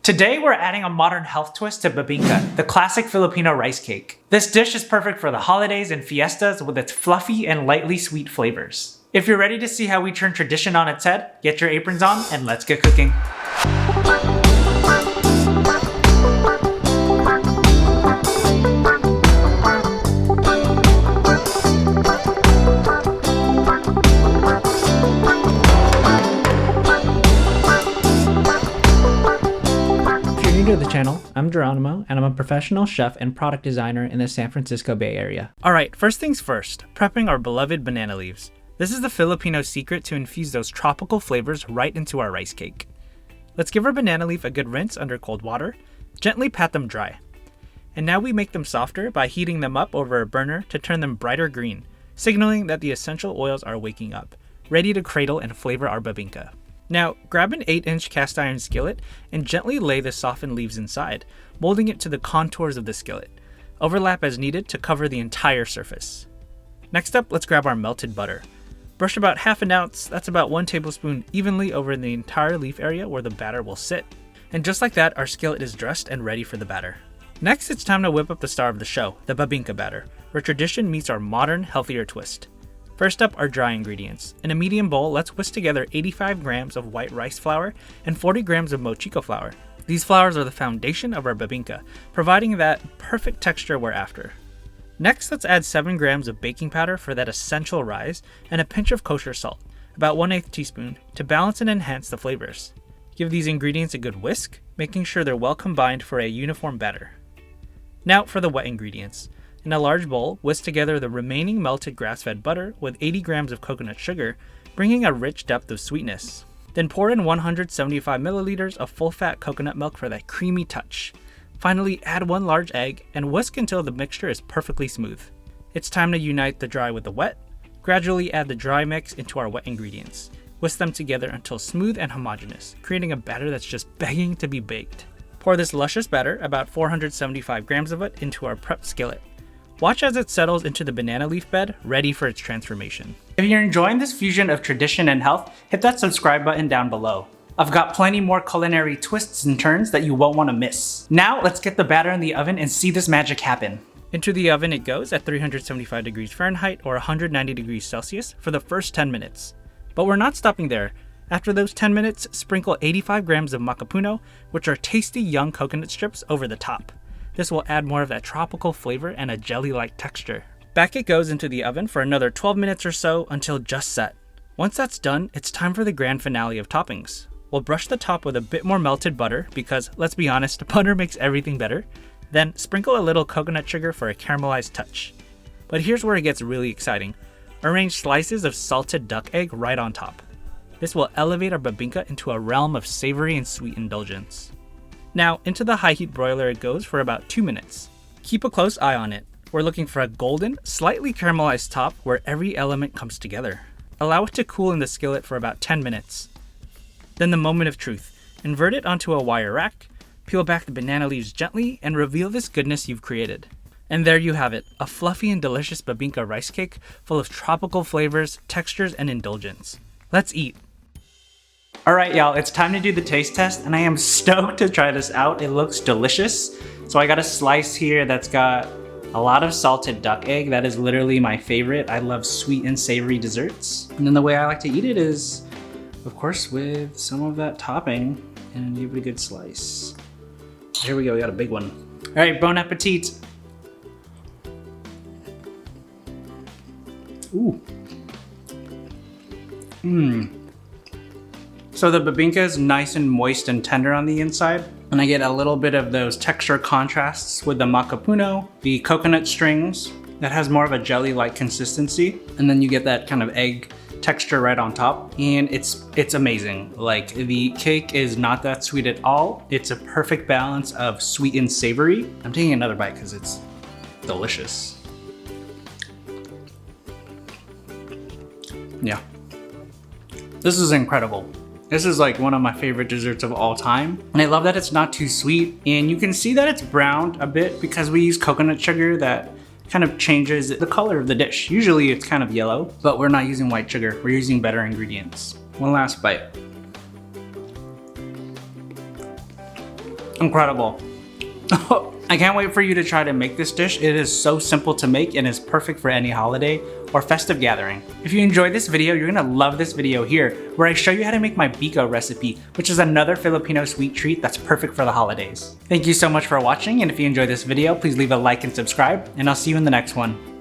Today we're adding a modern health twist to bibingka, the classic Filipino rice cake. This dish is perfect for the holidays and fiestas with its fluffy and lightly sweet flavors. If you're ready to see how we turn tradition on its head, get your aprons on and let's get cooking. To the channel, I'm Geronimo, and I'm a professional chef and product designer in the San Francisco Bay Area. Alright, first things first, prepping our beloved banana leaves. This is the Filipino secret to infuse those tropical flavors right into our rice cake. Let's give our banana leaf a good rinse under cold water, gently pat them dry. And now we make them softer by heating them up over a burner to turn them brighter green, signaling that the essential oils are waking up, ready to cradle and flavor our bibingka. Now, grab an 8-inch cast iron skillet and gently lay the softened leaves inside, molding it to the contours of the skillet. Overlap as needed to cover the entire surface. Next up, let's grab our melted butter. Brush about half an ounce, that's about 1 tablespoon, evenly over the entire leaf area where the batter will sit. And just like that, our skillet is dressed and ready for the batter. Next, it's time to whip up the star of the show, the bibingka batter, where tradition meets our modern, healthier twist. First up are dry ingredients. In a medium bowl, let's whisk together 85 grams of white rice flour and 40 grams of Mochiko flour. These flours are the foundation of our bibingka, providing that perfect texture we're after. Next, let's add 7 grams of baking powder for that essential rise and a pinch of kosher salt, about 1/8 teaspoon, to balance and enhance the flavors. Give these ingredients a good whisk, making sure they're well combined for a uniform batter. Now for the wet ingredients. In a large bowl, whisk together the remaining melted grass-fed butter with 80 grams of coconut sugar, bringing a rich depth of sweetness. Then pour in 175 milliliters of full-fat coconut milk for that creamy touch. Finally, add 1 large egg and whisk until the mixture is perfectly smooth. It's time to unite the dry with the wet. Gradually add the dry mix into our wet ingredients. Whisk them together until smooth and homogeneous, creating a batter that's just begging to be baked. Pour this luscious batter, about 475 grams of it, into our prepped skillet. Watch as it settles into the banana leaf bed, ready for its transformation. If you're enjoying this fusion of tradition and health, hit that subscribe button down below. I've got plenty more culinary twists and turns that you won't want to miss. Now let's get the batter in the oven and see this magic happen. Into the oven it goes at 375 degrees Fahrenheit or 190 degrees Celsius for the first 10 minutes. But we're not stopping there. After those 10 minutes, sprinkle 85 grams of Macapuno, which are tasty young coconut strips, over the top. This will add more of that tropical flavor and a jelly-like texture. Back it goes into the oven for another 12 minutes or so until just set. Once that's done, it's time for the grand finale of toppings. We'll brush the top with a bit more melted butter because, let's be honest, butter makes everything better. Then sprinkle a little coconut sugar for a caramelized touch. But here's where it gets really exciting. Arrange slices of salted duck egg right on top. This will elevate our bibingka into a realm of savory and sweet indulgence. Now, into the high heat broiler it goes for about 2 minutes. Keep a close eye on it. We're looking for a golden, slightly caramelized top where every element comes together. Allow it to cool in the skillet for about 10 minutes. Then the moment of truth. Invert it onto a wire rack, peel back the banana leaves gently, and reveal this goodness you've created. And there you have it, a fluffy and delicious bibingka rice cake full of tropical flavors, textures, and indulgence. Let's eat. Alright y'all, it's time to do the taste test, and I am stoked to try this out. It looks delicious. So I got a slice here that's got a lot of salted duck egg. That is literally my favorite. I love sweet and savory desserts. And then the way I like to eat it is, of course, with some of that topping, and give it a good slice. Here we go, we got a big one. Alright, bon appetit. Ooh. So the bibingka is nice and moist and tender on the inside, and I get a little bit of those texture contrasts with the macapuno, the coconut strings that has more of a jelly-like consistency, and then you get that kind of egg texture right on top, and it's amazing. Like, the cake is not that sweet at all. It's a perfect balance of sweet and savory. I'm taking another bite because it's delicious. Yeah, this is incredible. This is like one of my favorite desserts of all time. And I love that it's not too sweet. And you can see that it's browned a bit because we use coconut sugar that kind of changes the color of the dish. Usually it's kind of yellow, but we're not using white sugar. We're using better ingredients. One last bite. Incredible. I can't wait for you to try to make this dish. It is so simple to make and is perfect for any holiday or festive gathering. If you enjoyed this video, you're gonna love this video here, where I show you how to make my biko recipe, which is another Filipino sweet treat that's perfect for the holidays. Thank you so much for watching, and if you enjoyed this video, please leave a like and subscribe, and I'll see you in the next one.